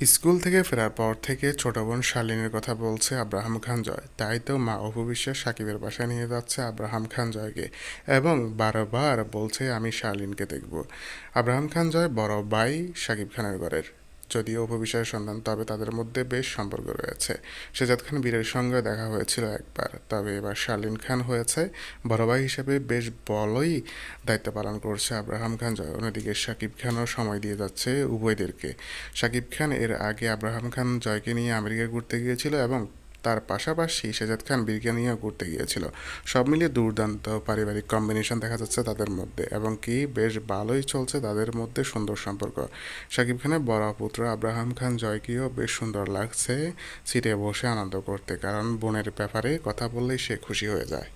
School থেকে ফেরার পর থেকে ছোট বোন শালিনীর কথা বলছে আব্রাহাম খান জয়, তাই তো মা অপু বিশ্বাস সাকিবের বাসায় নিয়ে যাচ্ছে আব্রাহাম খান জয়কে এবং বারবার বলছে আমি শালিনকে দেখব। আব্রাহাম খান জয় বড় ভাই সাকিব খানের ঘরের, যদিও অপু বিশ্বাসের সন্তান, তবে তাদের মধ্যে বেশ সম্পর্ক রয়েছে। শেজাদ খান বীরের সঙ্গে দেখা হয়েছিল একবার, তবে এবার শালিন খান হয়েছে বড় ভাই হিসেবে বেশ বড়ই দায়িত্ব পালন করছে আব্রাহাম খান জয়। অন্যদিকে শাকিব খানও সময় দিয়ে যাচ্ছে উভয়দেরকে। শাকিব খান এর আগে আব্রাহাম খান জয়কে নিয়ে আমেরিকা ঘুরতে গিয়েছিল এবং তার পাশাপাশি শেজাদ খান বীরকে নিয়েও ঘুরতে গিয়েছিল। সব মিলিয়ে দুর্দান্ত পারিবারিক কম্বিনেশন দেখা যাচ্ছে তাদের মধ্যে, এবং কি বেশ ভালোই চলছে তাদের মধ্যে সুন্দর সম্পর্ক। শাকিব খানের বড় পুত্র আব্রাহাম খান জয়কেও বেশ সুন্দর লাগছে সিটে বসে আনন্দ করতে, কারণ বোনের ব্যাপারে কথা বললেই সে খুশি হয়ে যায়।